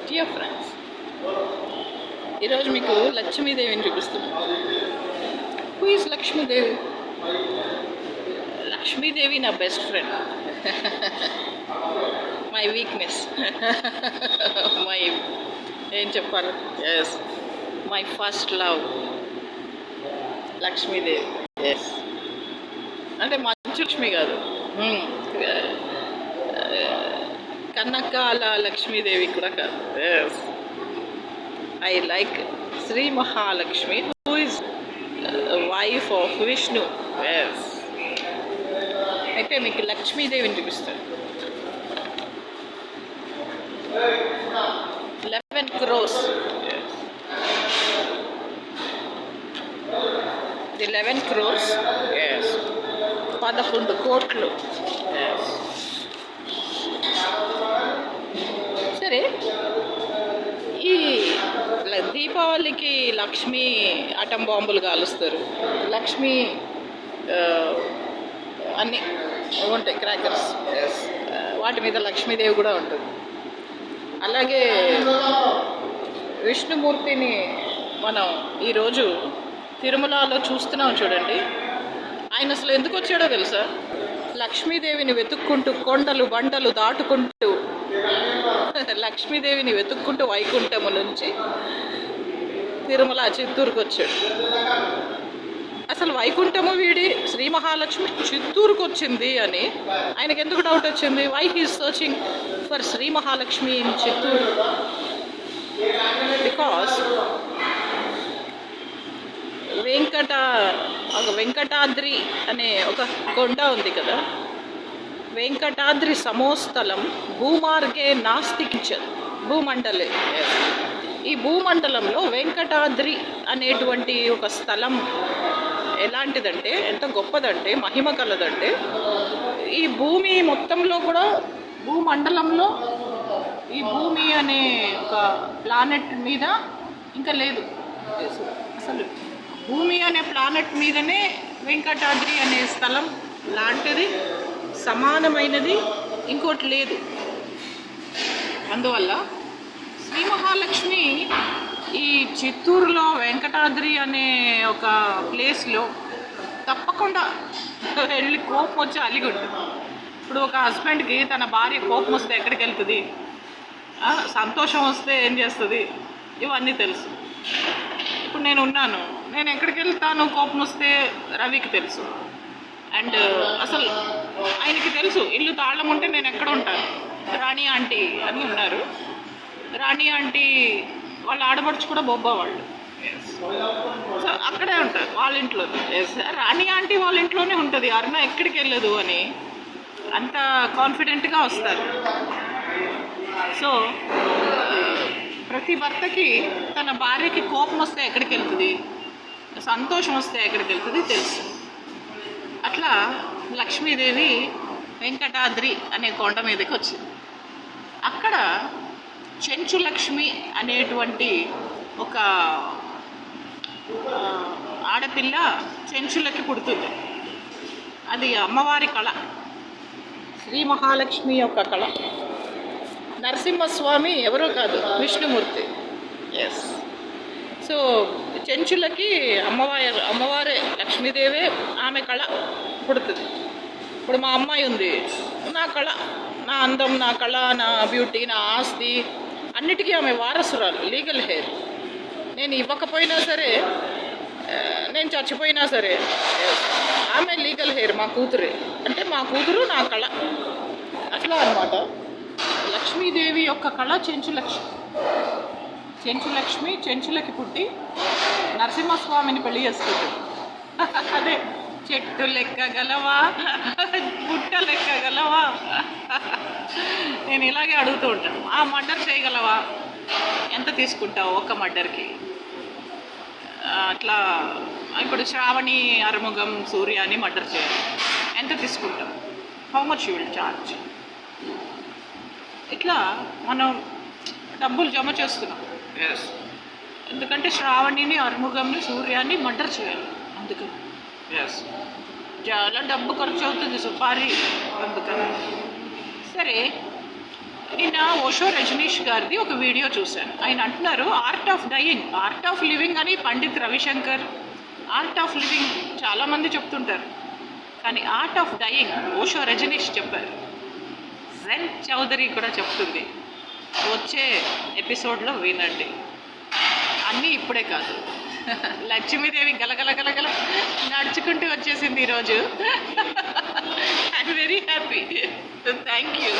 Dear friends, ఈరోజు మీకు లక్ష్మీదేవిని చూపిస్తున్నాను. Who is Lakshmidevi? లక్ష్మీదేవి నా best friend, my weakness, my ఏం చెప్పాలి, yes, my first love Lakshmidevi. Yes అంటే మంచు లక్ష్మి కాదు, కనకాల లక్ష్మీదేవి కూడా కాదు. Yes, I like Sri Mahalakshmi, who is wife of Vishnu. Yes, అయితే మీకు లక్ష్మీదేవిని చూపిస్తాను. 11 crores. Yes. The 11 crores. Yes. 11 కోట్లు. Yes. సరే, ఈ దీపావళికి లక్ష్మీ అటం బాంబులు కాలుస్తారు, లక్ష్మీ అన్నీ ఉంటాయి, క్రాకర్స్. వాటి మీద లక్ష్మీదేవి కూడా ఉంటుంది. అలాగే విష్ణుమూర్తిని మనం ఈరోజు తిరుమలలో చూస్తున్నాం చూడండి. ఆయన అసలు ఎందుకు వచ్చాడో తెలుసా? లక్ష్మీదేవిని వెతుక్కుంటూ, కొండలు బండలు దాటుకుంటూ, లక్ష్మీదేవిని వెతుక్కుంటూ వైకుంఠము నుంచి తిరుమల చిత్తూరుకు వచ్చాడు. అసలు వైకుంఠము వీడి శ్రీ మహాలక్ష్మి చిత్తూరుకు వచ్చింది అని ఆయనకు ఎందుకు డౌట్ వచ్చింది? Why he's searching for Sri Mahalakshmi in Chittoor? Because Venkatadri అనే ఒక కొండ ఉంది కదా, వెంకటాద్రి సమోస్థలం భూమార్గే నాస్తి కించిత్ భూమండలే. ఈ భూమండలంలో వెంకటాద్రి అనేటువంటి ఒక స్థలం ఎలాంటిదంటే, ఎంత గొప్పదంటే, మహిమ కలదంటే, ఈ భూమి మొత్తంలో కూడా, భూమండలంలో ఈ భూమి అనే ఒక ప్లానెట్ మీద ఇంకా లేదు అసలు. భూమి అనే ప్లానెట్ మీదనే వెంకటాద్రి అనే స్థలం లాంటిది, సమానమైనది ఇంకోటి లేదు. అందువల్ల శ్రీ మహాలక్ష్మి ఈ చిత్తూరులో వెంకటాద్రి అనే ఒక ప్లేస్లో తప్పకుండా వెళ్ళి కోపం వచ్చి అలిగి ఉంటుంది. ఇప్పుడు ఒక హస్బెండ్కి తన భార్య కోపం వస్తే ఎక్కడికి వెళ్తుంది, సంతోషం వస్తే ఏం చేస్తుంది, ఇవన్నీ తెలుసు. ఇప్పుడు నేను ఉన్నాను, నేను ఎక్కడికి వెళ్తాను కోపం వస్తే రవికి తెలుసు. అండ్ అసలు ఆయనకి తెలుసు ఇల్లు తాళం ఉంటే నేను ఎక్కడ ఉంటాను. రాణి ఆంటీ అని ఉన్నారు, రాణి ఆంటీ వాళ్ళ ఆడపడుచు కూడా బొబ్బా వాళ్ళు. సో అక్కడే ఉంటారు వాళ్ళ ఇంట్లో. రాణి ఆంటీ వాళ్ళ ఇంట్లోనే ఉంటుంది, అరుణ ఎక్కడికి వెళ్ళదు అని అంత కాన్ఫిడెంట్గా వస్తారు. సో ప్రతి భర్తకి తన భార్యకి కోపం వస్తే ఎక్కడికి వెళ్తుంది, సంతోషం వస్తే ఎక్కడికి వెళ్తుంది తెలుసు. అట్లా లక్ష్మీదేవి వెంకటాద్రి అనే కొండ మీదకి వచ్చింది. అక్కడ చెంచు లక్ష్మి అనేటువంటి ఒక ఆడపిల్ల చెంచులకి పుడుతుంది. అది అమ్మవారి కళ, శ్రీ మహాలక్ష్మి యొక్క కళ. నరసింహస్వామి ఎవరో కాదు, విష్ణుమూర్తి. ఎస్, సో చెంచులకి అమ్మవారే లక్ష్మీదేవే ఆమె కళ పుడుతుంది. ఇప్పుడు మా అమ్మాయి ఉంది, నా కళ, నా అందం, నా కళ, నా బ్యూటీ, నా ఆస్తి అన్నిటికీ ఆమె వారసురాలు, లీగల్ హెయిర్. నేను ఇవ్వకపోయినా సరే, నేను చచ్చిపోయినా సరే, ఆమె లీగల్ హెయిర్, మా కూతురే. అంటే మా కూతురు నా కళ, అట్లా అనమాట. లక్ష్మీదేవి యొక్క కళ చెంచులక్ష్మి. చెంచులక్ష్మి చెంచులకి పుట్టి నరసింహస్వామిని పెళ్లి చేసుకుంటుంది. అదే, చెట్టు లెక్కగలవా, పుట్ట లెక్కగలవా, నేను ఇలాగే అడుగుతూ ఉంటాను. ఆ మర్డర్ చేయగలవా, ఎంత తీసుకుంటావు ఒక్క మర్డర్కి? అట్లా ఇప్పుడు శ్రావణి, అరుముగం, సూర్యాని మర్డర్ చేయాలి, ఎంత తీసుకుంటావు, how much you will charge? ఇట్లా మనం డబ్బులు జమ చేస్తున్నాం. ఎస్, ఎందుకంటే శ్రావణిని, అరుముగంని, సూర్యాన్ని మర్డర్ చేయాలి, అందుకని. ఎస్, చాలా డబ్బు ఖర్చు అవుతుంది, సుపారీ, అందుకని. సరే, నిన్న ఓషో రజనీష్ గారిది ఒక వీడియో చూశాను. ఆయన అంటున్నారు art of dying, art of living అని Pandit Ravi Shankar art of living చాలామంది చెప్తుంటారు, కానీ art of dying Osho Rajneesh చెప్పారు. జెన్ చౌదరి కూడా చెప్తుంది. వచ్చే ఎపిసోడ్లో వినండి. అన్నీ ఇప్పుడే కాదు. లక్ష్మీదేవి గలగల గలగల నడుచుకుంటూ వచ్చేసింది ఈరోజు. I'm very happy. Thank you.